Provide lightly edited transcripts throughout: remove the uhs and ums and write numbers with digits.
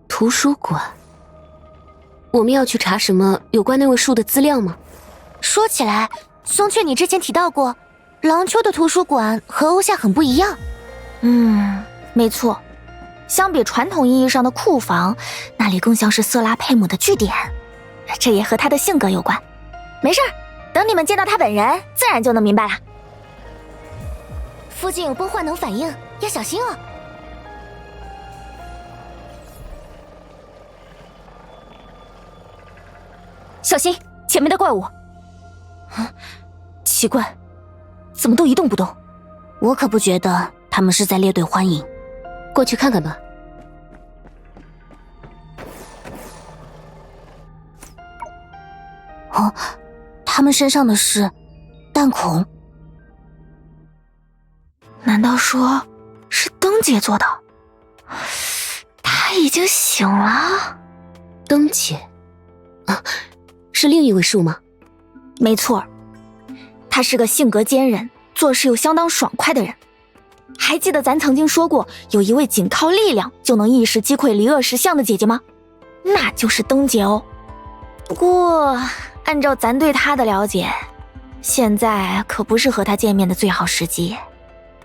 图书馆，我们要去查什么有关那位树的资料吗？说起来，松雀你之前提到过，廊丘的图书馆和欧夏很不一样。没错，相比传统意义上的库房，那里更像是瑟拉佩姆的据点，这也和他的性格有关。没事儿，等你们见到他本人，自然就能明白了。附近有波幻能反应，要小心哦。小心前面的怪物！奇怪，怎么都一动不动？我可不觉得他们是在列队欢迎。过去看看吧。哦，他们身上的是弹孔。难道说是灯姐做的？她已经醒了。灯姐啊，是另一位树吗？没错，他是个性格坚韧、做事又相当爽快的人。还记得咱曾经说过，有一位仅靠力量就能一时击溃离恶石像的姐姐吗？那就是灯姐哦。不过，按照咱对她的了解，现在可不是和她见面的最好时机。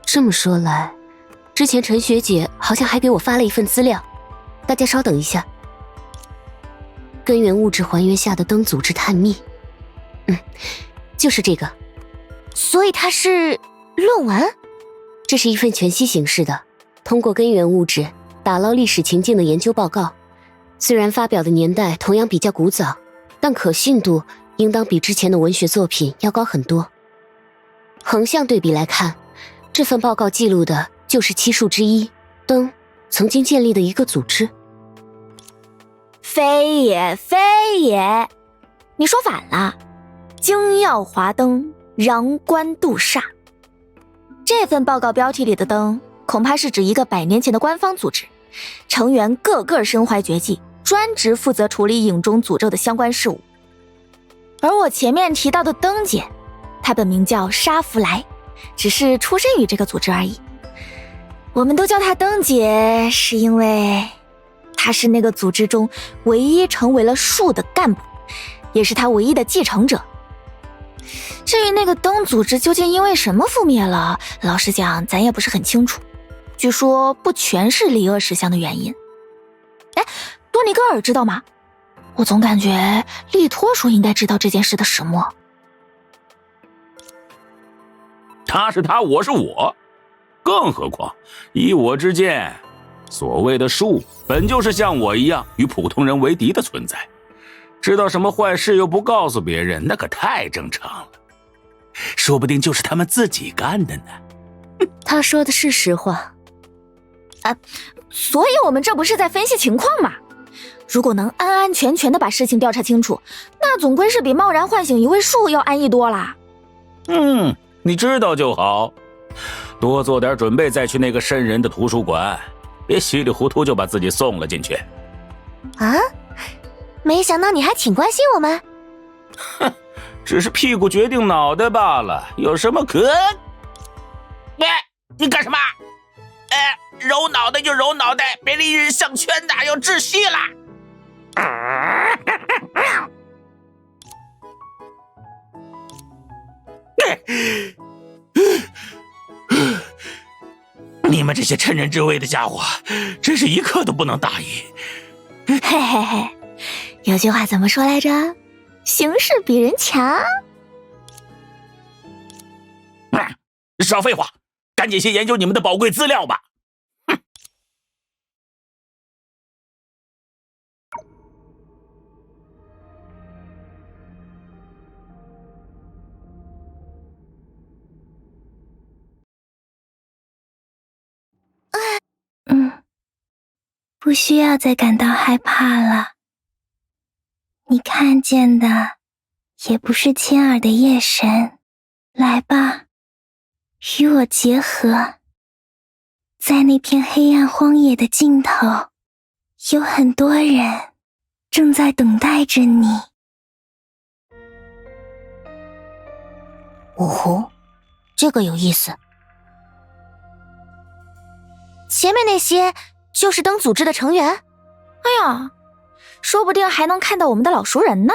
这么说来，之前陈学姐好像还给我发了一份资料，大家稍等一下。根源物质还原下的灯组织探秘，就是这个。所以它是论文？这是一份全息形式的，通过根源物质打捞历史情境的研究报告。虽然发表的年代同样比较古早，但可信度应当比之前的文学作品要高很多。横向对比来看，这份报告记录的就是七术之一灯曾经建立的一个组织。非也非也，你说反了。精耀华灯，禳冠杜煞。这份报告标题里的灯，恐怕是指一个100年前的官方组织，成员个个身怀绝技，专职负责处理影中诅咒的相关事务。而我前面提到的灯姐，她本名叫沙弗莱，只是出身于这个组织而已。我们都叫她灯姐，是因为她是那个组织中唯一成为了树的干部，也是她唯一的继承者。至于那个灯组织究竟因为什么覆灭了，老实讲咱也不是很清楚，据说不全是离恶石像的原因。多尼戈尔知道吗？我总感觉利托说应该知道这件事的始末。他是他，我是我，更何况以我之见，所谓的树本就是像我一样与普通人为敌的存在，知道什么坏事又不告诉别人，那可太正常了。说不定就是他们自己干的呢。他说的是实话。所以我们这不是在分析情况吗？如果能安安全全的把事情调查清楚，那总归是比贸然唤醒一位树要安逸多啦。你知道就好，多做点准备再去那个瘆人的图书馆，别稀里糊涂就把自己送了进去。啊，没想到你还挺关心我们。只是屁股决定脑袋罢了，有什么可……你干什么？揉脑袋就揉脑袋，别离人项圈的，要窒息了！你们这些趁人之危的家伙，真是一刻都不能大意。嘿嘿嘿，有句话怎么说来着？形势比人强。少废话，赶紧先研究你们的宝贵资料吧。不需要再感到害怕了。你看见的也不是亲耳的夜神，来吧，与我结合。在那片黑暗荒野的尽头，有很多人正在等待着你。哦吼，这个有意思。前面那些就是灯组织的成员？哎呀，说不定还能看到我们的老熟人呢。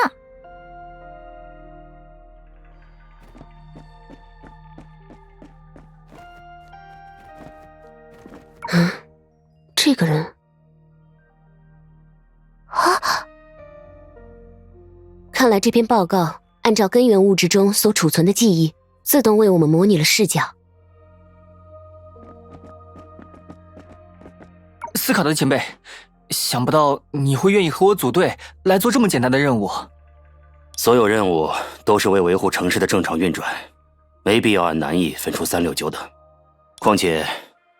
这个人啊，看来这篇报告按照根源物质中所储存的记忆，自动为我们模拟了视角。斯卡德前辈，想不到你会愿意和我组队来做这么简单的任务。所有任务都是为维护城市的正常运转，没必要按难易分出369的。况且，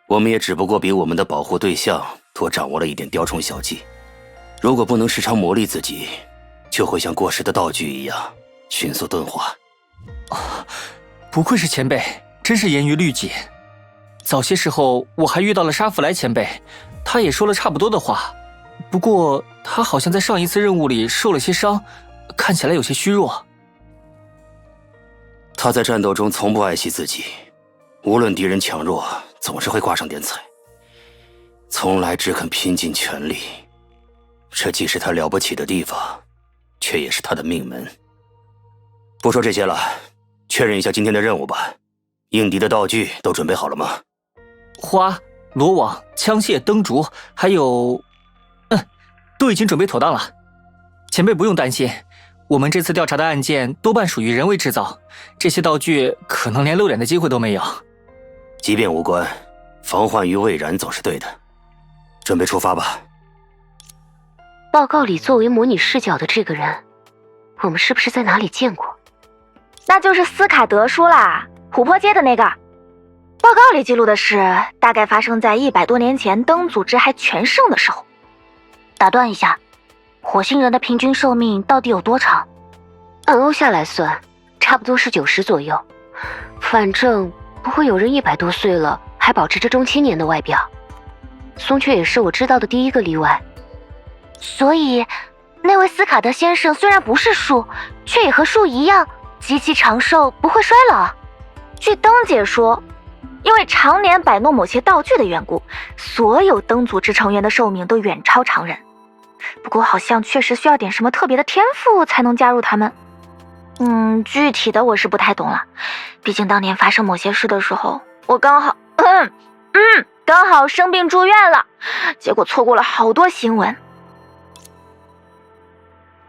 我们也只不过比我们的保护对象多掌握了一点雕虫小技。如果不能时常磨砺自己，就会像过时的道具一样迅速钝化。不愧是前辈，真是严于律己。早些时候我还遇到了沙弗莱前辈，他也说了差不多的话，不过他好像在上一次任务里受了些伤，看起来有些虚弱。他在战斗中从不爱惜自己，无论敌人强弱，总是会挂上点彩，从来只肯拼尽全力。这既是他了不起的地方，却也是他的命门。不说这些了，确认一下今天的任务吧。应敌的道具都准备好了吗？花、罗网、枪械、灯烛，还有……都已经准备妥当了。前辈不用担心，我们这次调查的案件多半属于人为制造，这些道具可能连露脸的机会都没有。即便无关，防患于未然总是对的。准备出发吧。报告里作为模拟视角的这个人，我们是不是在哪里见过？那就是斯卡德叔啦，琥珀街的那个。报告里记录的是，大概发生在100多年前灯组织还全盛的时候。打断一下，火星人的平均寿命到底有多长？按欧夏来算，差不多是90左右。反正不会有人100多岁了还保持着中青年的外表。松雀也是我知道的第一个例外。所以，那位斯卡德先生虽然不是树，却也和树一样极其长寿，不会衰老。据灯姐说，因为常年摆弄某些道具的缘故，所有灯组织成员的寿命都远超常人。不过好像确实需要点什么特别的天赋才能加入他们。具体的我是不太懂了，毕竟当年发生某些事的时候，我刚好生病住院了，结果错过了好多新闻。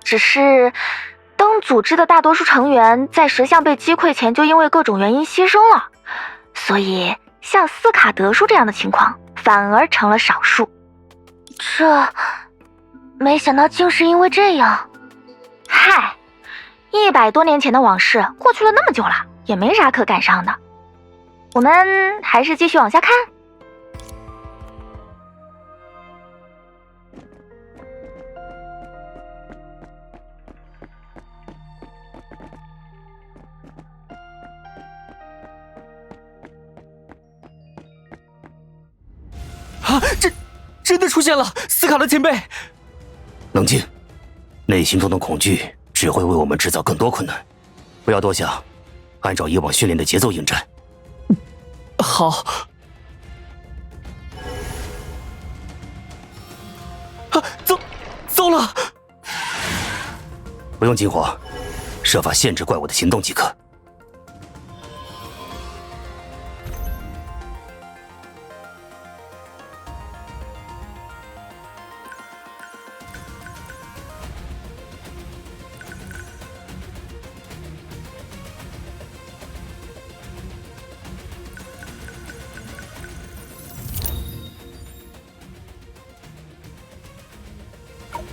只是灯组织的大多数成员在石像被击溃前就因为各种原因牺牲了，所以像斯卡德叔这样的情况反而成了少数。没想到竟是因为这样。嗨，100多年前的往事过去了那么久了，也没啥可感伤的。我们还是继续往下看。真的出现了！斯卡德前辈，冷静，内心中的恐惧只会为我们制造更多困难，不要多想，按照以往训练的节奏应战。好。糟了！不用惊慌，设法限制怪物的行动即可。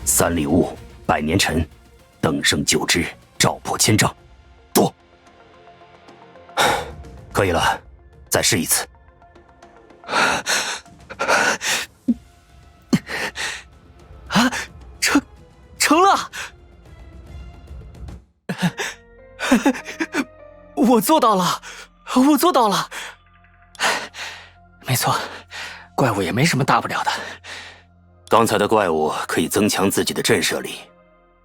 3里雾，100年尘，登升9枝，照破千丈，躲！可以了，再试一次。成了！我做到了！没错，怪物也没什么大不了的。刚才的怪物可以增强自己的震慑力，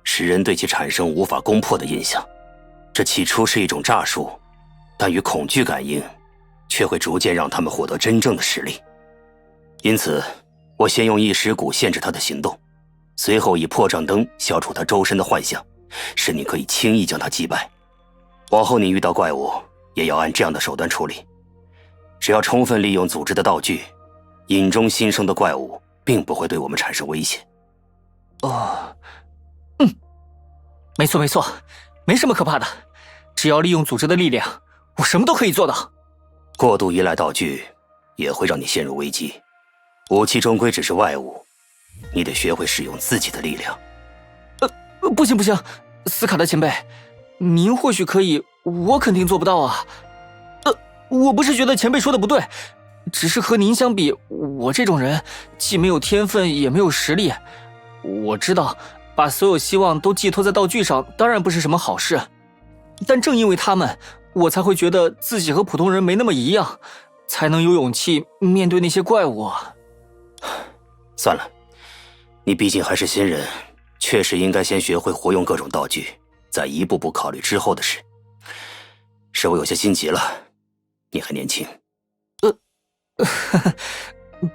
使人对其产生无法攻破的印象。这起初是一种诈术，但与恐惧感应，却会逐渐让他们获得真正的实力。因此，我先用异石骨限制他的行动，随后以破障灯消除他周身的幻象，使你可以轻易将他击败。往后你遇到怪物，也要按这样的手段处理。只要充分利用组织的道具，隐中新生的怪物并不会对我们产生威胁。没错没错，没什么可怕的，只要利用组织的力量，我什么都可以做到。过度依赖道具也会让你陷入危机，武器终归只是外物，你得学会使用自己的力量。不行不行，斯卡特前辈，您或许可以，我肯定做不到啊。我不是觉得前辈说的不对，只是和您相比，我这种人既没有天分也没有实力。我知道把所有希望都寄托在道具上当然不是什么好事，但正因为他们，我才会觉得自己和普通人没那么一样，才能有勇气面对那些怪物。算了，你毕竟还是新人，确实应该先学会活用各种道具，再一步步考虑之后的事。是我有些心急了，你还年轻。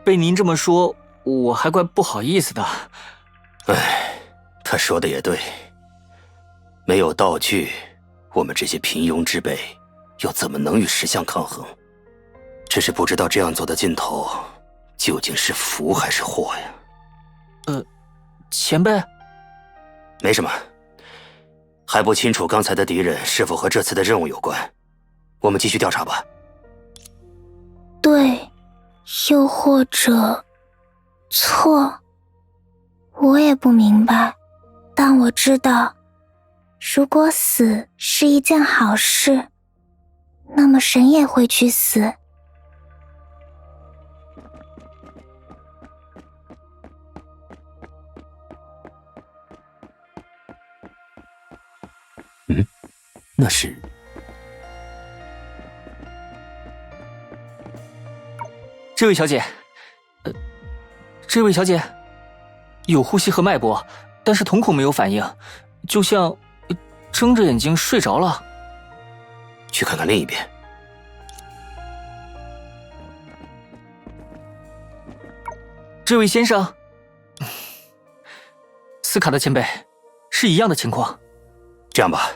被您这么说，我还怪不好意思的。他说的也对，没有道具，我们这些平庸之辈又怎么能与石像抗衡？只是不知道这样做的尽头究竟是福还是祸呀？前辈，没什么，还不清楚刚才的敌人是否和这次的任务有关，我们继续调查吧。对，又或者错，我也不明白，但我知道，如果死是一件好事，那么神也会去死。那是这位小姐，这位小姐有呼吸和脉搏，但是瞳孔没有反应，就像睁着眼睛睡着了。去看看另一边。这位先生，斯卡特前辈，是一样的情况。这样吧，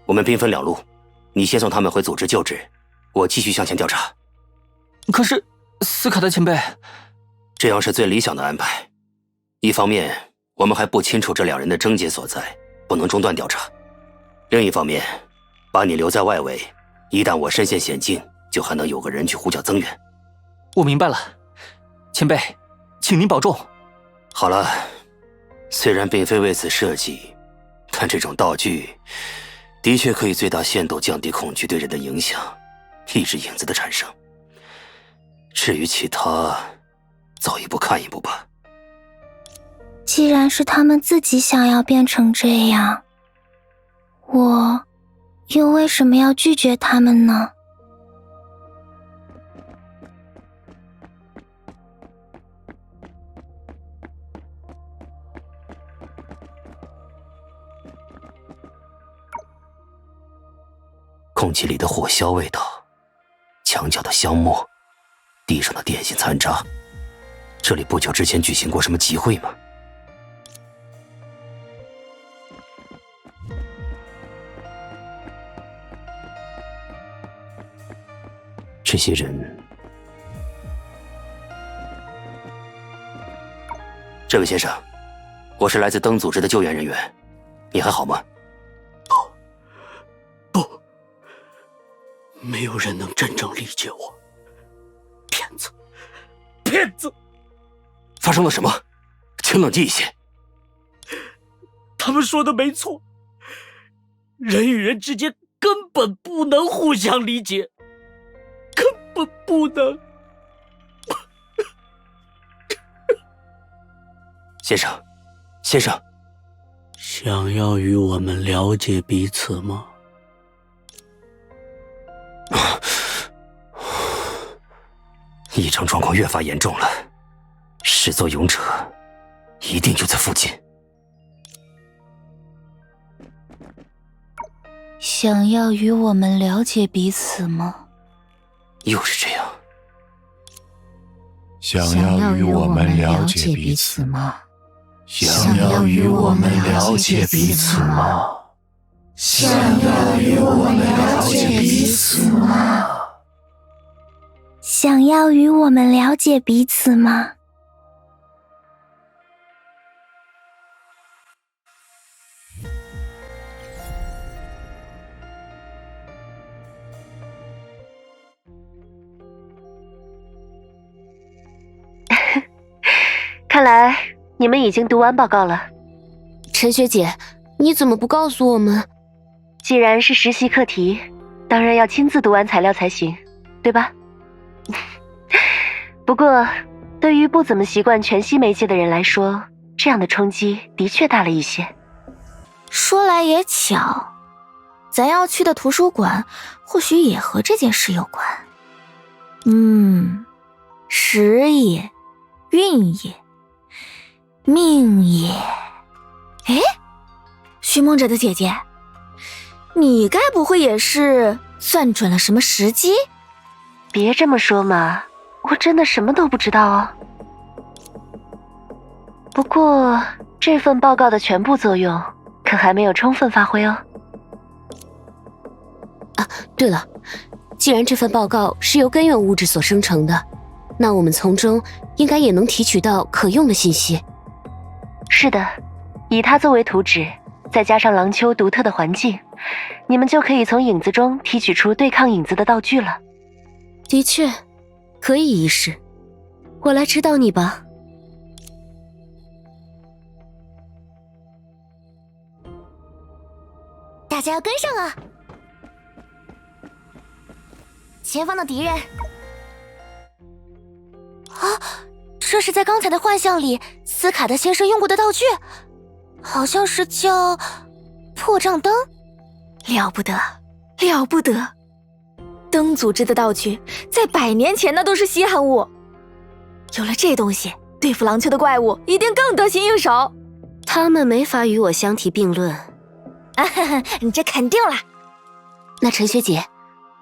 我们兵分两路，你先送他们回组织救治，我继续向前调查。可是，斯卡特前辈，这样是最理想的安排。一方面，我们还不清楚这两人的症结所在，不能中断调查；另一方面，把你留在外围，一旦我身陷险境，就还能有个人去呼叫增援。我明白了，前辈，请您保重。好了，虽然并非为此设计，但这种道具的确可以最大限度降低恐惧对人的影响，抑制影子的产生。至于其他，走一步看一步吧。既然是他们自己想要变成这样，我又为什么要拒绝他们呢？空气里的火硝味道，墙角的香墨，地上的点心残渣，这里不久之前举行过什么集会吗？这些人，这位先生，我是来自灯组织的救援人员，你还好吗？不，没有人能真正理解我。骗子，骗子！发生了什么？请冷静一些。他们说的没错，人与人之间根本不能互相理解，根本不能。先生，先生，想要与我们了解彼此吗？异常状况越发严重了，始作俑者一定就在附近。想要与我们了解彼此吗？又是这样。想要与我们了解彼此吗？想要与我们了解彼此吗？想要与我们了解彼此吗？想要与我们了解彼此吗？看来你们已经读完报告了。陈学姐，你怎么不告诉我们？既然是实习课题，当然要亲自读完材料才行，对吧？不过，对于不怎么习惯全息媒介的人来说，这样的冲击的确大了一些。说来也巧，咱要去的图书馆或许也和这件事有关。时也，运也，命也。哎，寻梦者的姐姐，你该不会也是算准了什么时机？别这么说嘛，我真的什么都不知道哦。不过这份报告的全部作用可还没有充分发挥哦。啊，对了，既然这份报告是由根源物质所生成的，那我们从中应该也能提取到可用的信息。是的，以它作为图纸，再加上廊丘独特的环境，你们就可以从影子中提取出对抗影子的道具了。的确，可以一试。我来指导你吧。大家要跟上啊！前方的敌人啊，这是在刚才的幻象里斯卡德先生用过的道具，好像是叫破障灯。了不得，了不得！灯组织的道具在100年前那都是稀罕物，有了这东西，对付廊丘的怪物一定更得心应手。他们没法与我相提并论。啊哈哈，这肯定啦。那陈学姐，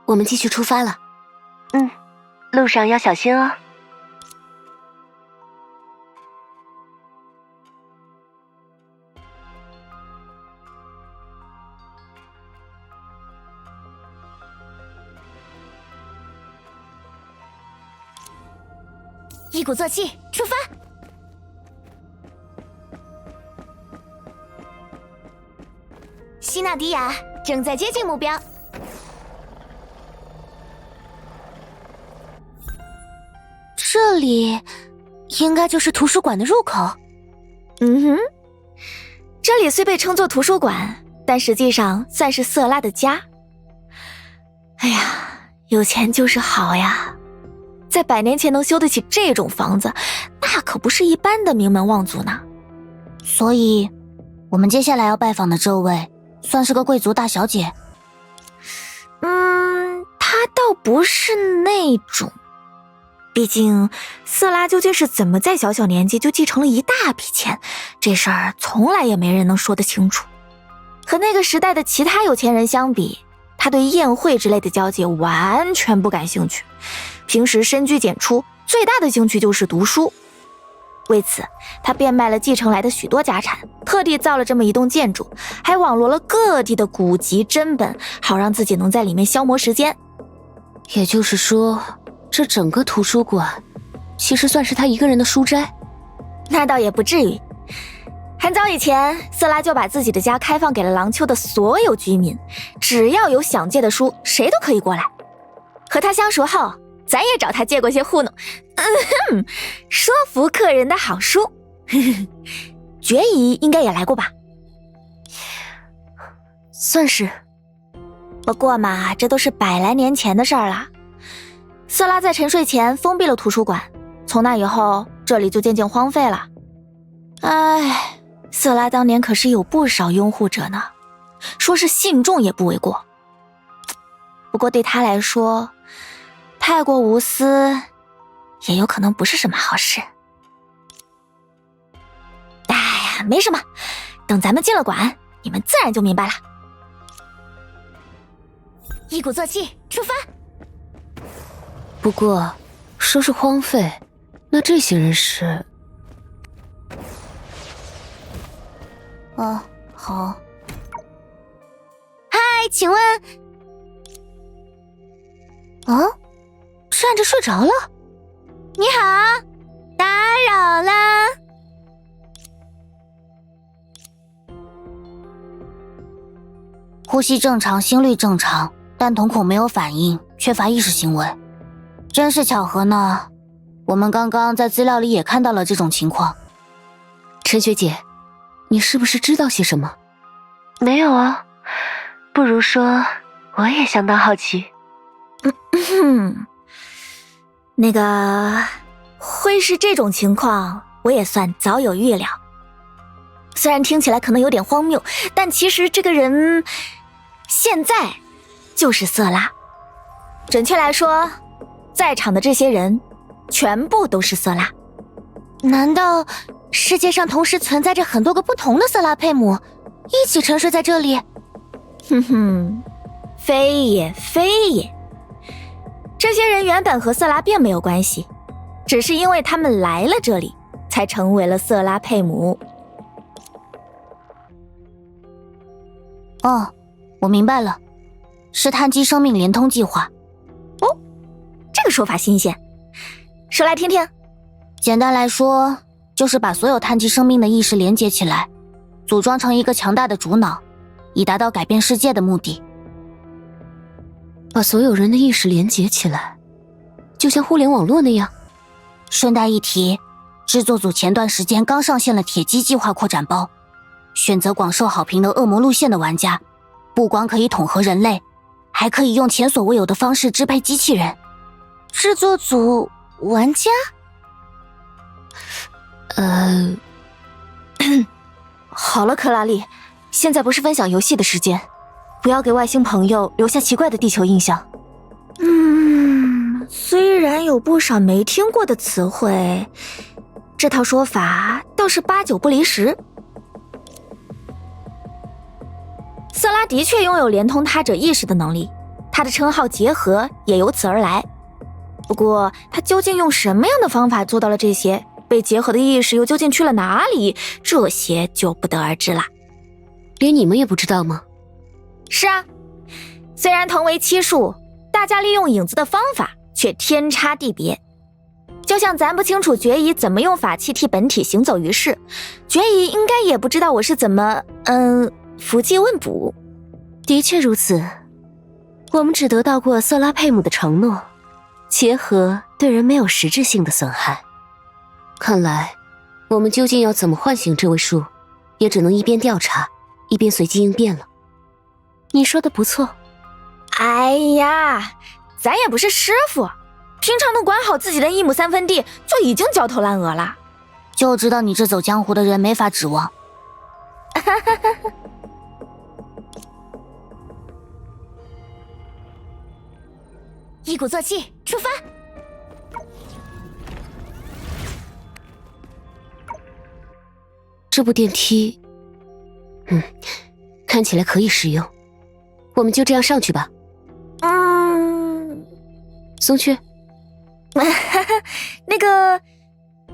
我们继续出发了。路上要小心哦。一鼓作气，出发！希纳迪亚正在接近目标。这里应该就是图书馆的入口。这里虽被称作图书馆，但实际上算是瑟拉的家。哎呀，有钱就是好呀！在100年前能修得起这种房子，那可不是一般的名门望族呢。所以，我们接下来要拜访的这位，算是个贵族大小姐。她倒不是那种。毕竟，瑟拉究竟是怎么在小小年纪就继承了一大笔钱，这事儿从来也没人能说得清楚。和那个时代的其他有钱人相比，他对宴会之类的交际完全不感兴趣。平时深居简出，最大的兴趣就是读书。为此，他变卖了继承来的许多家产，特地造了这么一栋建筑，还网罗了各地的古籍珍本，好让自己能在里面消磨时间。也就是说，这整个图书馆其实算是他一个人的书斋？那倒也不至于。很早以前，瑟拉就把自己的家开放给了廊丘的所有居民，只要有想借的书，谁都可以过来。和他相熟后，咱也找他借过些糊弄，说服客人的好书。决疑应该也来过吧？算是。不过嘛，这都是100来年前的事儿了。瑟拉在沉睡前封闭了图书馆，从那以后，这里就渐渐荒废了。唉，瑟拉当年可是有不少拥护者呢，说是信众也不为过。不过对他来说，太过无私也有可能不是什么好事。哎呀，没什么，等咱们进了馆，你们自然就明白了。一鼓作气，出发！不过，说是荒废，那这些人是……好。嗨，请问，站着睡着了？你好，打扰了。呼吸正常，心率正常，但瞳孔没有反应，缺乏意识行为。真是巧合呢，我们刚刚在资料里也看到了这种情况。陈学姐，你是不是知道些什么？没有啊，不如说我也相当好奇。那个会是这种情况，我也算早有预料。虽然听起来可能有点荒谬，但其实这个人现在就是色拉。准确来说，在场的这些人全部都是色拉。难道世界上同时存在着很多个不同的色拉佩姆，一起沉睡在这里？非也非也。这些人原本和色拉并没有关系，只是因为他们来了这里，才成为了色拉佩姆。哦，我明白了，是碳基生命联通计划。哦，这个说法新鲜，说来听听。简单来说，就是把所有碳基生命的意识连接起来，组装成一个强大的主脑，以达到改变世界的目的。把所有人的意识连接起来，就像互联网络那样。顺带一提，制作组前段时间刚上线了铁基计划扩展包，选择广受好评的恶魔路线的玩家，不光可以统合人类，还可以用前所未有的方式支配机器人。制作组玩家？好了，克拉丽，现在不是分享游戏的时间，不要给外星朋友留下奇怪的地球印象。虽然有不少没听过的词汇，这套说法倒是8、9不离十。色拉的确拥有连通他者意识的能力，他的称号结合也由此而来。不过，他究竟用什么样的方法做到了这些？被结合的意识又究竟去了哪里？这些就不得而知啦。连你们也不知道吗？是啊，虽然同为七术，大家利用影子的方法却天差地别。就像咱不清楚决乙怎么用法器替本体行走于世，决乙应该也不知道我是怎么伏击问卜。的确如此，我们只得到过色拉佩姆的承诺，结合对人没有实质性的损害。看来我们究竟要怎么唤醒这位树，也只能一边调查一边随机应变了。你说的不错。哎呀，咱也不是师傅，平常能管好自己的1亩3分地就已经焦头烂额了。就知道你这走江湖的人没法指望。一鼓作气，出发！这部电梯，看起来可以使用，我们就这样上去吧。松雀，那个，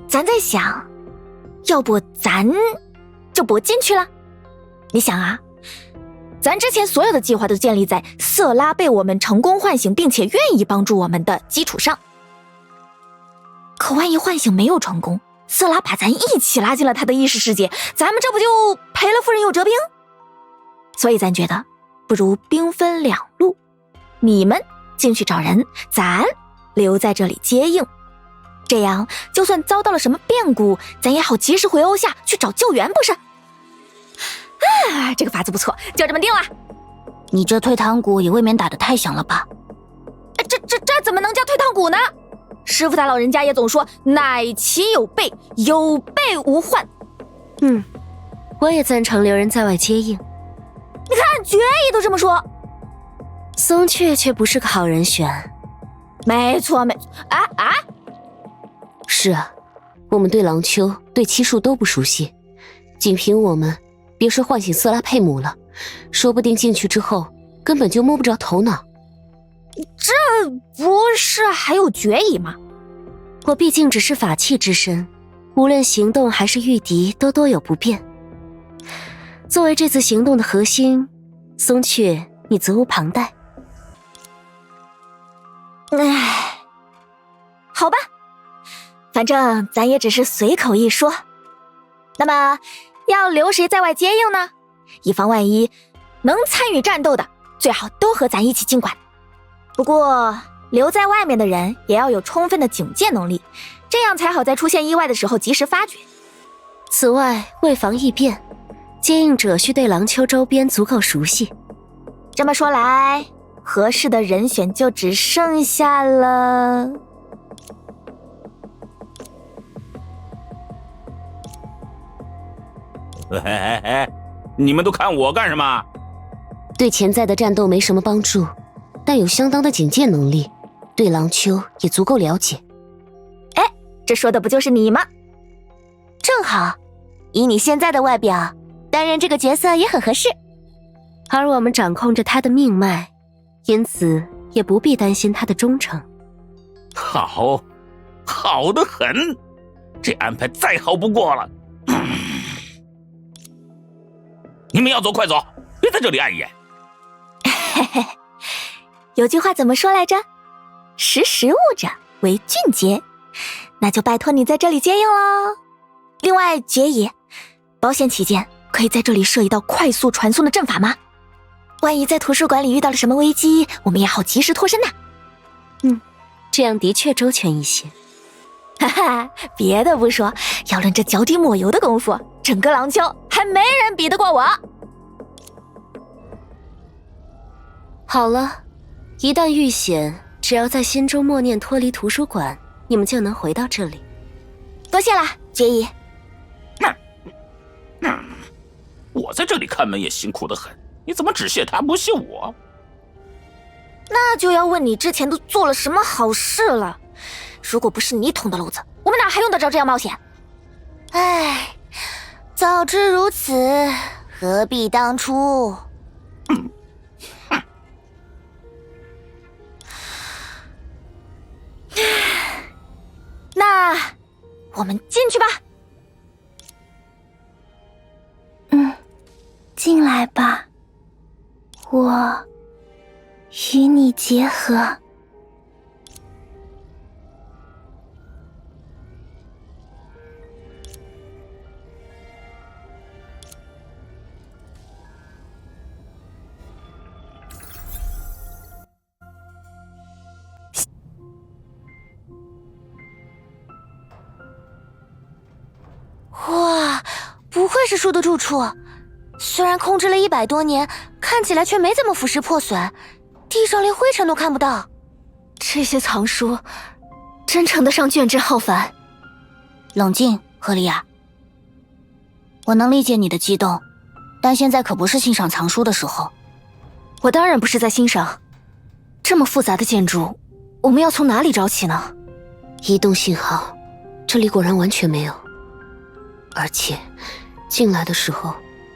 咱在想，要不咱就不进去了？你想啊，咱之前所有的计划都建立在色拉被我们成功唤醒，并且愿意帮助我们的基础上。可万一唤醒没有成功，色拉把咱一起拉进了他的意识世界，咱们这不就赔了夫人又折兵？所以咱觉得，不如兵分2路，你们进去找人，咱留在这里接应。这样，就算遭到了什么变故，咱也好及时回欧夏去找救援，不是？这个法子不错，就这么定了。你这退堂鼓也未免打得太响了吧？这怎么能叫退堂鼓呢？师傅他老人家也总说乃其有备，有备无患。我也赞成留人在外接应。你看决议都这么说，松雀却不是个好人选。没错是啊，我们对廊丘、对七术都不熟悉，仅凭我们，别说唤醒色拉佩姆了，说不定进去之后根本就摸不着头脑。这不是还有决议吗？我毕竟只是法器之身，无论行动还是御敌都多有不便。作为这次行动的核心，松雀你责无旁贷。唉，好吧，反正咱也只是随口一说。那么，要留谁在外接应呢？以防万一，能参与战斗的最好都和咱一起进馆。不过，留在外面的人也要有充分的警戒能力，这样才好在出现意外的时候及时发觉。此外，为防异变，接应者需对廊丘周边足够熟悉。这么说来，合适的人选就只剩下了……你们都看我干什么？对潜在的战斗没什么帮助，但有相当的警戒能力，对廊丘也足够了解。哎，这说的不就是你吗？正好，以你现在的外表，担任这个角色也很合适。而我们掌控着他的命脉，因此也不必担心他的忠诚。好，好得很，这安排再好不过了。你们要走快走，别在这里碍眼。嘿嘿，有句话怎么说来着？识时务者为俊杰。那就拜托你在这里接应喽。另外，爵爷，保险起见，可以在这里设一道快速传送的阵法吗？万一在图书馆里遇到了什么危机，我们也好及时脱身呐。这样的确周全一些。哈哈，别的不说，要论这脚底抹油的功夫，整个廊丘还没人比得过我。好了，一旦遇险，只要在心中默念脱离图书馆，你们就能回到这里。多谢了，爵爷。我在这里看门也辛苦得很，你怎么只谢他不谢我？那就要问你之前都做了什么好事了。如果不是你捅的娄子，我们哪还用得着这样冒险？唉，早知如此，何必当初？那我们进去吧。进来吧，我与你结合。哇，不愧是树的住处。虽然控制了100多年，看起来却没怎么腐蚀破损，地上连灰尘都看不到。这些藏书真称得上卷帙浩繁。冷静，赫利亚。我能理解你的激动，但现在可不是欣赏藏书的时候。我当然不是在欣赏。这么复杂的建筑，我们要从哪里找起呢？移动信号，这里果然完全没有。而且，进来的时候，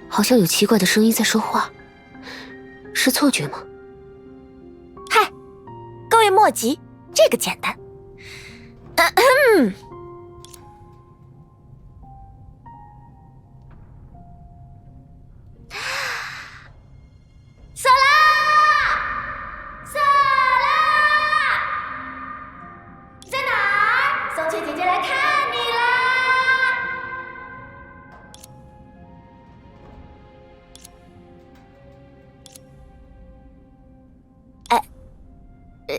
好像有奇怪的声音在说话，是错觉吗？嗨，各位莫急，这个简单。索拉，索拉，在哪儿？松雀姐姐来看你啦！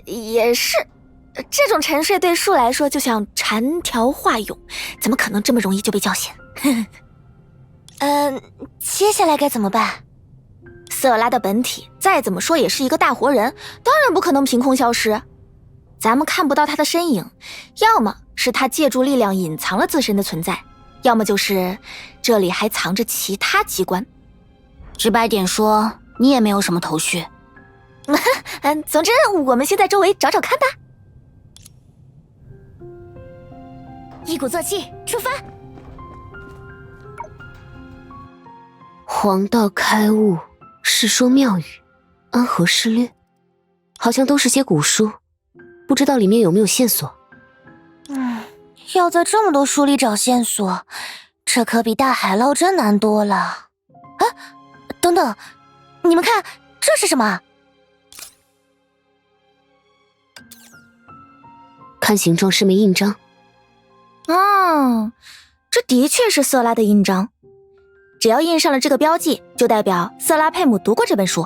也是，这种沉睡对树来说就像蝉条化蛹，怎么可能这么容易就被叫醒？接下来该怎么办？瑟拉的本体再怎么说也是一个大活人，当然不可能凭空消失。咱们看不到他的身影，要么是他借助力量隐藏了自身的存在，要么就是这里还藏着其他机关。直白点说，你也没有什么头绪。总之我们先在周围找找看吧。一鼓作气，出发！黄道开悟，世说妙语，安和失略，好像都是些古书，不知道里面有没有线索。要在这么多书里找线索，这可比大海捞针难多了。啊，等等，你们看，这是什么？看形状是枚印章。哦，这的确是色拉的印章。只要印上了这个标记，就代表色拉佩姆读过这本书。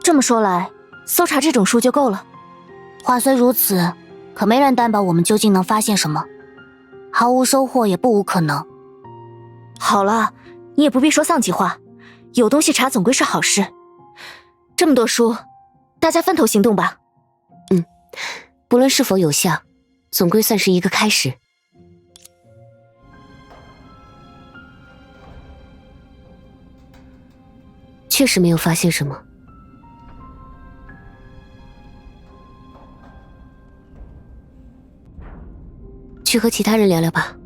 这么说来，搜查这种书就够了。话虽如此，可没人担保我们究竟能发现什么，毫无收获也不无可能。好了，你也不必说丧气话，有东西查总归是好事。这么多书，大家分头行动吧。不论是否有效，总归算是一个开始。确实没有发现什么。去和其他人聊聊吧。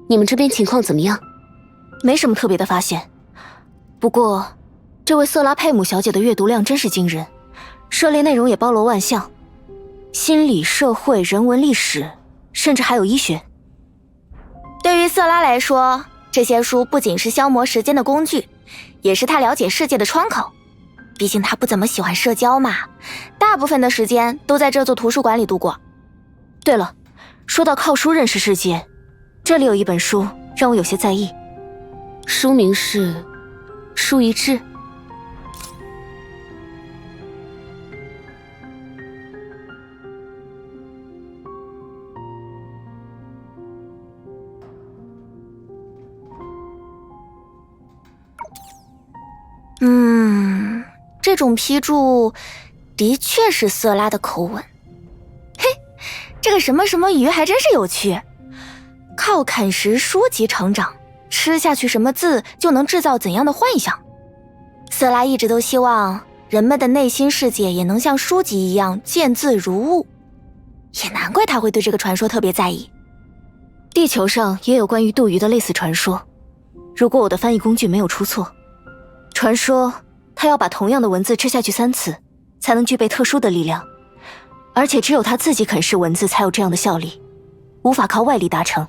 你们这边情况怎么样？没什么特别的发现，不过这位瑟拉佩姆小姐的阅读量真是惊人，涉猎内容也包罗万象，心理、社会、人文、历史，甚至还有医学。对于瑟拉来说，这些书不仅是消磨时间的工具，也是她了解世界的窗口。毕竟她不怎么喜欢社交嘛，大部分的时间都在这座图书馆里度过。对了，说到靠书认识世界，这里有一本书让我有些在意。书名是《书一致》。这种批注的确是瑟拉的口吻。嘿，这个什么什么鱼还真是有趣。靠啃食书籍成长，吃下去什么字就能制造怎样的幻想。瑟拉一直都希望人们的内心世界也能像书籍一样见字如物，也难怪他会对这个传说特别在意。地球上也有关于杜鱼的类似传说，如果我的翻译工具没有出错，传说他要把同样的文字吃下去3次，才能具备特殊的力量，而且只有他自己啃噬文字才有这样的效力，无法靠外力达成。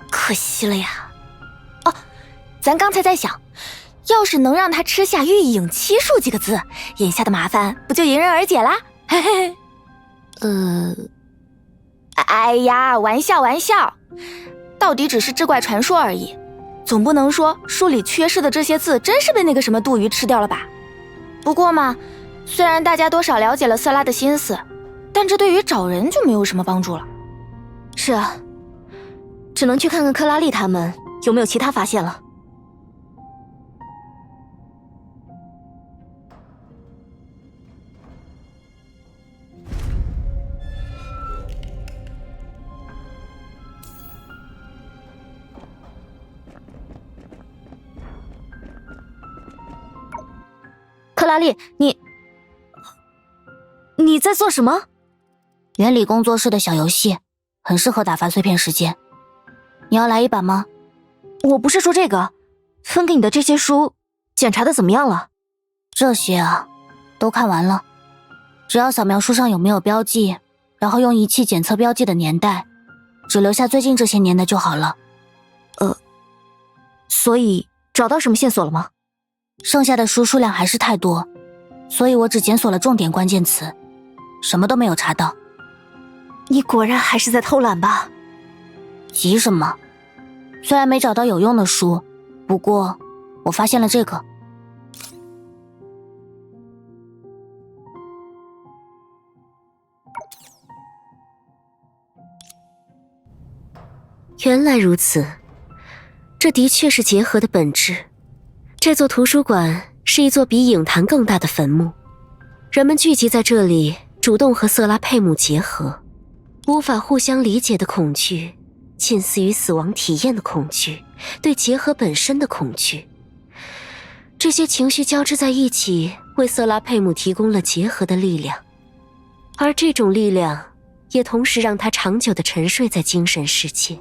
可惜了呀。哦，咱刚才在想，要是能让他吃下玉影七数几个字，眼下的麻烦不就迎刃而解啦？嘿嘿。哎呀，玩笑玩笑，到底只是志怪传说而已。总不能说书里缺失的这些字真是被那个什么杜鱼吃掉了吧？不过嘛，虽然大家多少了解了瑟拉的心思，但这对于找人就没有什么帮助了。是啊，只能去看看克拉丽他们有没有其他发现了。克拉丽，你在做什么？原理工作室的小游戏，很适合打发碎片时间。你要来一把吗？我不是说这个，分给你的这些书，检查的怎么样了？这些啊，都看完了。只要扫描书上有没有标记，然后用仪器检测标记的年代，只留下最近这些年的就好了。所以找到什么线索了吗？剩下的书数量还是太多，所以我只检索了重点关键词，什么都没有查到。你果然还是在偷懒吧？急什么？虽然没找到有用的书，不过我发现了这个。原来如此，这的确是结合的本质。这座图书馆是一座比影坛更大的坟墓，人们聚集在这里，主动和瑟拉佩姆结合，无法互相理解的恐惧，近似于死亡体验的恐惧，对结合本身的恐惧。这些情绪交织在一起，为瑟拉佩姆提供了结合的力量，而这种力量也同时让他长久地沉睡在精神世界。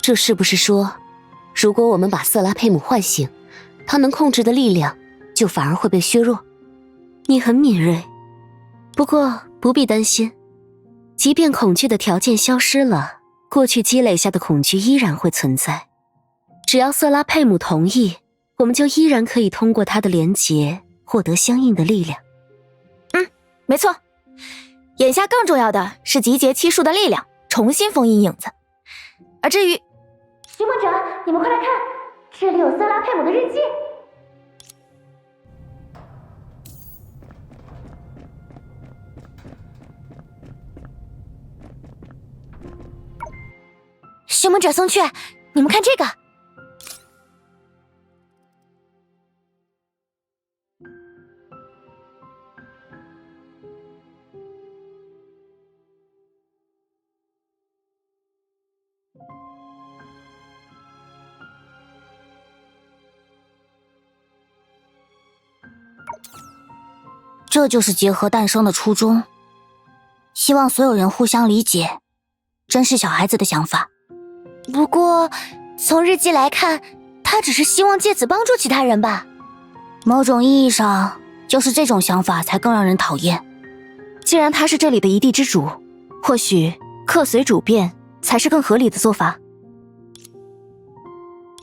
这是不是说，如果我们把瑟拉佩姆唤醒，他能控制的力量就反而会被削弱？你很敏锐，不过不必担心，即便恐惧的条件消失了，过去积累下的恐惧依然会存在。只要瑟拉佩姆同意，我们就依然可以通过他的连结获得相应的力量。没错。眼下更重要的是集结七术的力量，重新封印影子。而至于寻梦者，你们快来看，这里有瑟拉佩姆的日记。寻梦者松雀，你们看这个。这就是结合诞生的初衷，希望所有人互相理解，真是小孩子的想法。不过，从日记来看，他只是希望借此帮助其他人吧。某种意义上，就是这种想法才更让人讨厌。既然他是这里的一地之主，或许客随主便才是更合理的做法。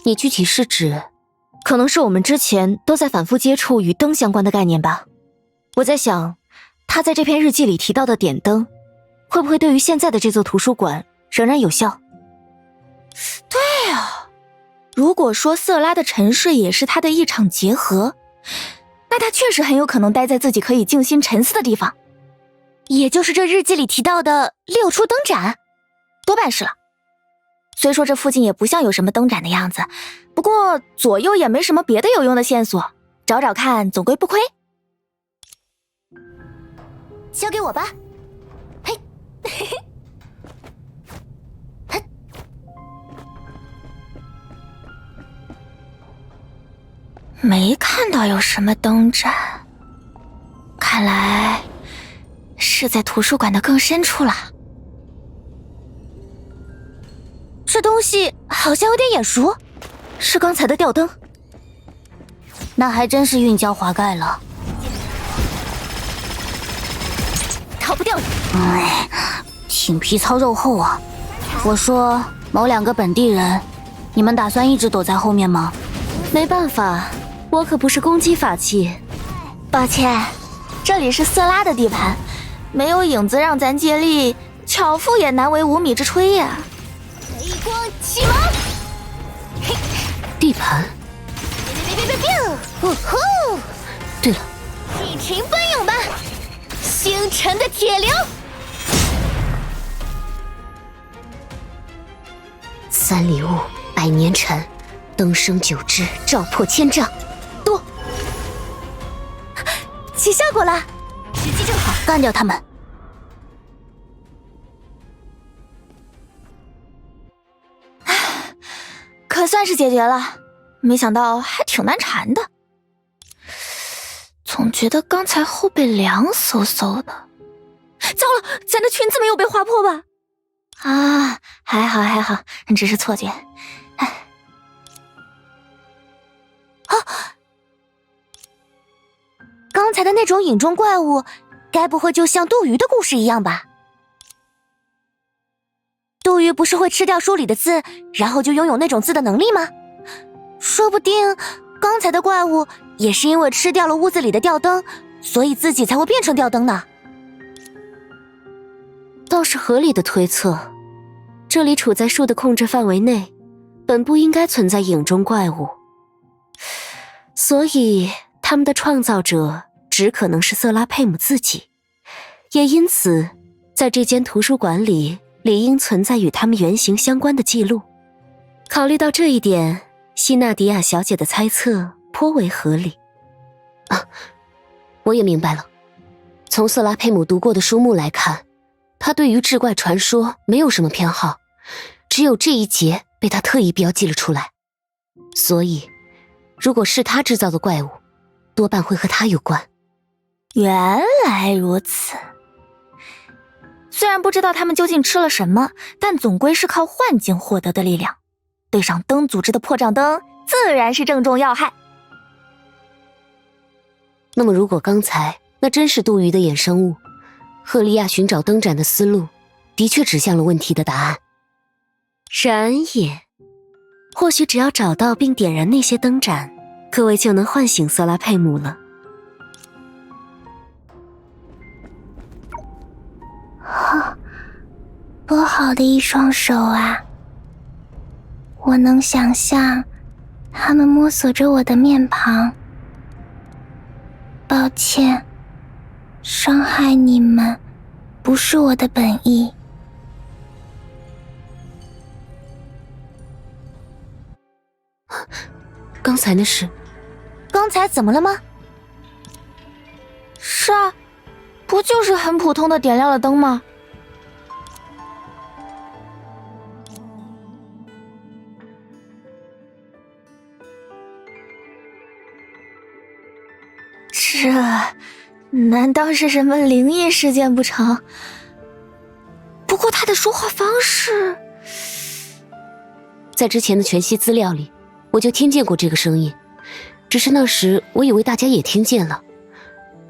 你具体是指？可能是我们之前都在反复接触与灯相关的概念吧。我在想，他在这篇日记里提到的点灯，会不会对于现在的这座图书馆仍然有效？对啊，如果说瑟拉的沉睡也是他的一场结合，那他确实很有可能待在自己可以静心沉思的地方，也就是这日记里提到的6处灯盏，多半是了。虽说这附近也不像有什么灯盏的样子，不过左右也没什么别的有用的线索，找找看总归不亏。交给我吧。嘿，嘿嘿。没看到有什么灯盏，看来是在图书馆的更深处了。这东西好像有点眼熟，是刚才的吊灯。那还真是运胶滑盖了。逃不掉。挺皮糙肉厚啊。我说某2个本地人，你们打算一直躲在后面吗？没办法，我可不是攻击法器。抱歉，这里是瑟拉的地盘，没有影子让咱借力，巧妇也难为无米之炊呀。雷光启蒙。地盘。呜呼！对了，一群奔涌吧，星辰的铁流。3里雾，100年尘，灯生9支，照破千丈。多，起效果了，时机正好，干掉他们。可算是解决了，没想到还挺难缠的。总觉得刚才后背凉飕飕的。糟了，咱的裙子没有被划破吧？啊，还好还好，只是错觉。刚才的那种影中怪物，该不会就像杜鱼的故事一样吧？杜鱼不是会吃掉书里的字，然后就拥有那种字的能力吗？说不定刚才的怪物也是因为吃掉了屋子里的吊灯，所以自己才会变成吊灯呢。倒是合理的推测。这里处在树的控制范围内，本不应该存在影中怪物，所以他们的创造者只可能是瑟拉佩姆自己，也因此在这间图书馆里理应存在与他们原型相关的记录。考虑到这一点，希纳迪亚小姐的猜测颇为合理。我也明白了。从瑟拉佩姆读过的书目来看，她对于志怪传说没有什么偏好，只有这一节被她特意标记了出来。所以，如果是她制造的怪物，多半会和她有关。原来如此。虽然不知道他们究竟吃了什么，但总归是靠幻境获得的力量。对上灯组织的破障灯，自然是正中要害。那么如果刚才那真是杜鱼的衍生物，赫利亚寻找灯盏的思路，的确指向了问题的答案。然也，或许只要找到并点燃那些灯盏，各位就能唤醒瑟拉佩姆了。多好的一双手啊！我能想象他们摸索着我的面庞。抱歉，伤害你们不是我的本意。刚才那是？刚才怎么了吗？是啊，不就是很普通的点亮了灯吗？这难道是什么灵异事件不成？不过他的说话方式，在之前的全息资料里，我就听见过这个声音，只是那时我以为大家也听见了。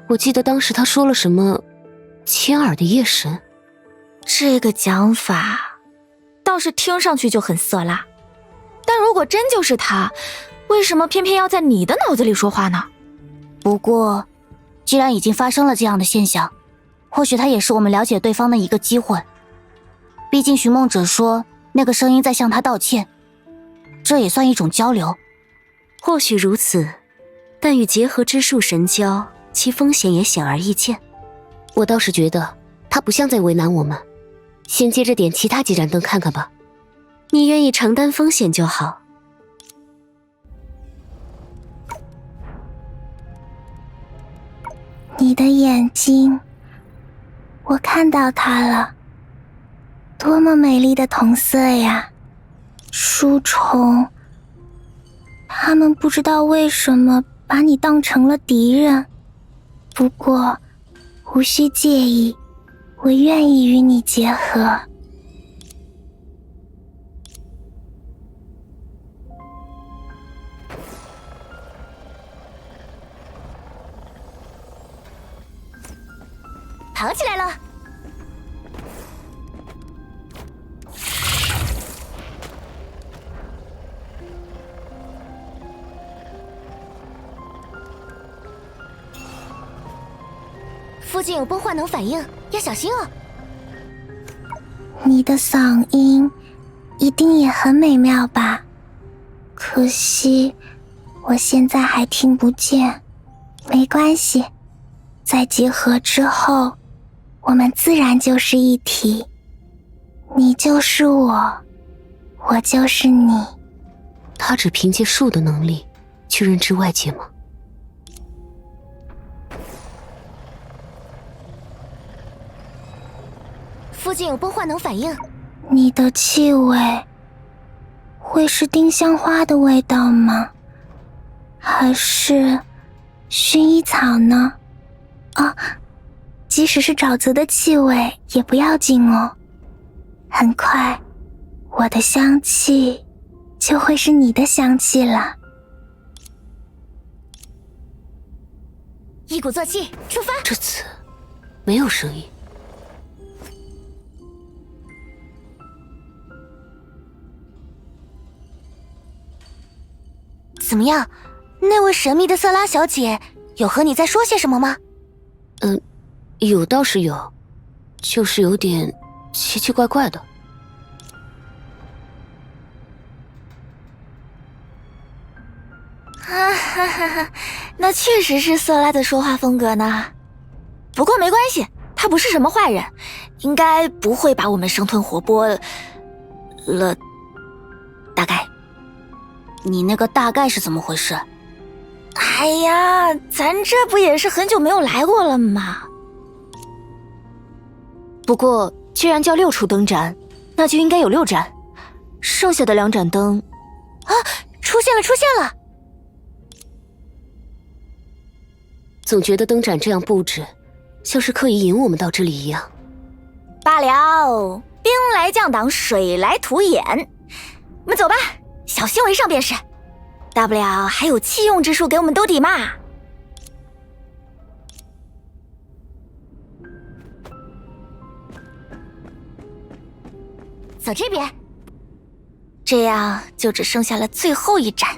我记得当时他说了什么亲耳的夜神，这个讲法倒是听上去就很色辣，但如果真就是他，为什么偏偏要在你的脑子里说话呢？不过既然已经发生了这样的现象，或许它也是我们了解对方的一个机会。毕竟寻梦者说那个声音在向他道歉，这也算一种交流。或许如此，但与结合之术神交，其风险也显而易见。我倒是觉得他不像在为难我们。先接着点其他几盏灯看看吧。你愿意承担风险就好。你的眼睛，我看到它了，多么美丽的瞳色呀！书虫，他们不知道为什么把你当成了敌人，不过无需介意，我愿意与你结合。跑起来了！附近有崩坏能反应，要小心哦。你的嗓音一定也很美妙吧？可惜我现在还听不见。没关系，在结合之后，我们自然就是一体。你就是我，我就是你。他只凭借术的能力去认知外界吗？附近有崩坏能反应。你的气味会是丁香花的味道吗？还是薰衣草呢？即使是沼泽的气味也不要紧哦。很快，我的香气就会是你的香气了。一鼓作气，出发！这次没有声音。怎么样？那位神秘的瑟拉小姐有和你在说些什么吗？有倒是有，就是有点奇奇怪怪的。那确实是瑟拉的说话风格呢。不过没关系，她不是什么坏人，应该不会把我们生吞活剥了。大概。你那个大概是怎么回事？哎呀，咱这不也是很久没有来过了吗？不过既然叫6处灯盏，那就应该有6盏，剩下的2盏灯啊，出现了！总觉得灯盏这样布置，像是刻意引我们到这里一样。罢了，兵来将挡，水来土掩。我们走吧，小心为上便是。大不了还有弃用之术给我们兜底嘛。走这边。这样就只剩下了最后一战。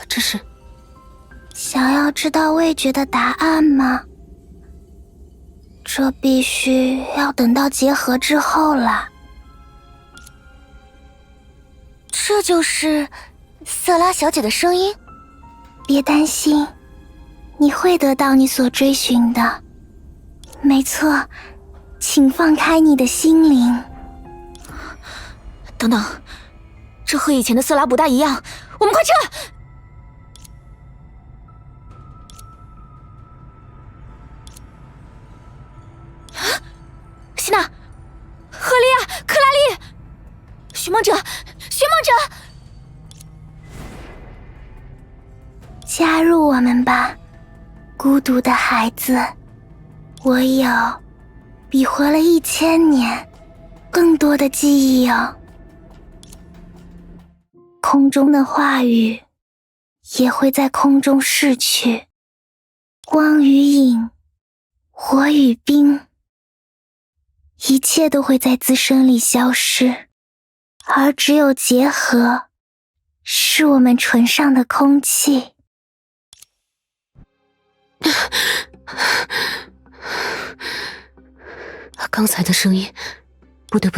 这是想要知道味觉的答案吗？这必须要等到结合之后了。这就是瑟拉小姐的声音。别担心，你会得到你所追寻的。没错，请放开你的心灵。等等，这和以前的瑟拉不大一样，我们快撤！希娜、赫利亚、克拉丽、寻梦者，寻梦者，加入我们吧，孤独的孩子。我有比活了1000年更多的记忆哦。空中的话语也会在空中逝去，光与影，火与冰，一切都会在滋生里消失，而只有结合，是我们唇上的空气。刚才的声音，不对，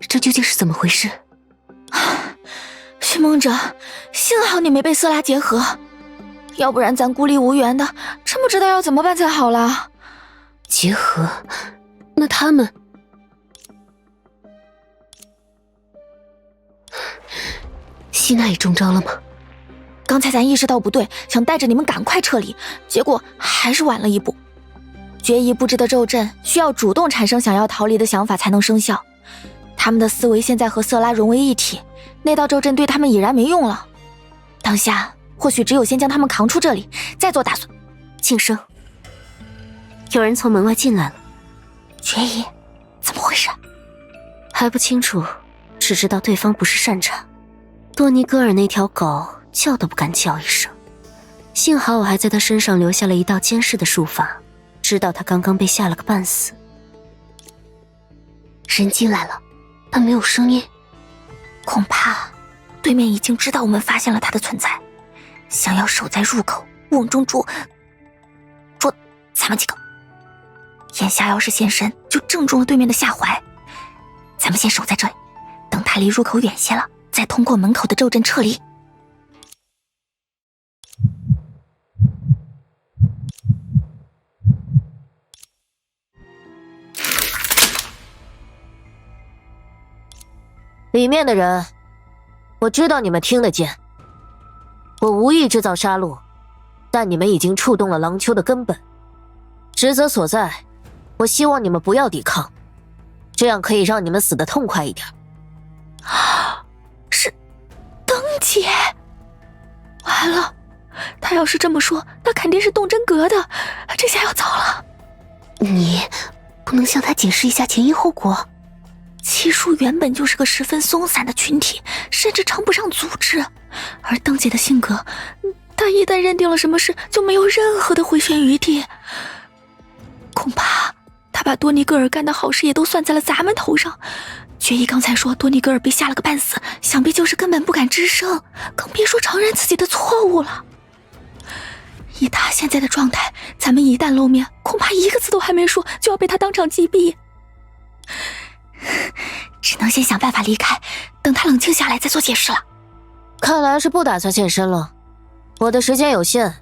这究竟是怎么回事？寻梦者，幸好你没被瑟拉结合，要不然咱孤立无援的，真不知道要怎么办才好了。结合？那他们……希娜也中招了吗？刚才咱意识到不对，想带着你们赶快撤离，结果还是晚了一步。决议布置的咒阵需要主动产生想要逃离的想法才能生效，他们的思维现在和瑟拉融为一体，那道咒阵对他们已然没用了。当下或许只有先将他们扛出这里，再做打算。庆生，有人从门外进来了。决议，怎么回事？还不清楚，只知道对方不是善茬。多尼戈尔那条狗叫都不敢叫一声，幸好我还在他身上留下了一道监视的术法，知道他刚刚被吓了个半死。人进来了，但没有声音，恐怕对面已经知道我们发现了他的存在，想要守在入口瓮中捉咱们几个。眼下要是现身，就正中了对面的下怀。咱们先守在这里，等他离入口远些了，再通过门口的咒阵撤离。里面的人，我知道你们听得见。我无意制造杀戮，但你们已经触动了狼丘的根本。职责所在，我希望你们不要抵抗，这样可以让你们死得痛快一点。是灯姐，完了，他要是这么说，那肯定是动真格的，这下要糟了。你不能向他解释一下前因后果？七叔原本就是个十分松散的群体，甚至称不上组织，而灯姐的性格，她一旦认定了什么事，就没有任何的回旋余地。恐怕她把多尼戈尔干的好事也都算在了咱们头上。决议刚才说多尼戈尔被吓了个半死，想必就是根本不敢吱声，更别说承认自己的错误了。以他现在的状态，咱们一旦露面，恐怕一个字都还没说，就要被他当场击毙。只能先想办法离开，等他冷静下来再做解释了。看来是不打算现身了。我的时间有限，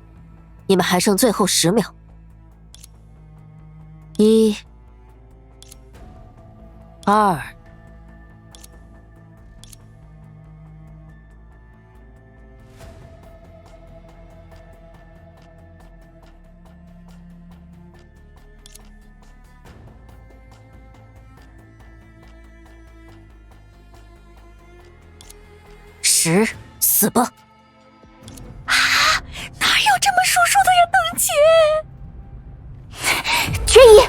你们还剩最后10秒。1、2。10，死吧！啊，哪有这么说的呀，灯姐？决议，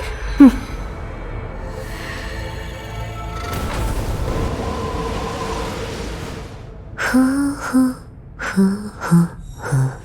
呵呵呵呵呵。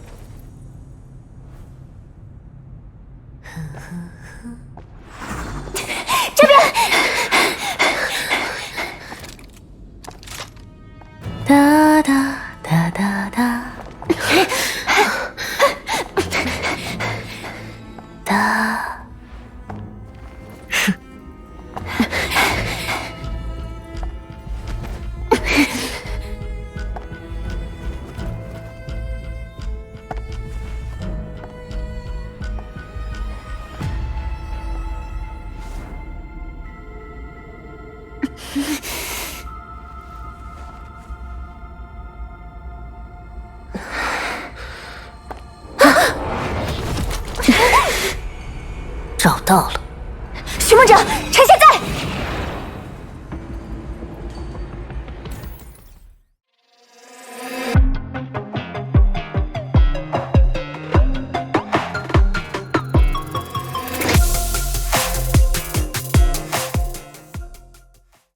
到了。徐梦者，臣下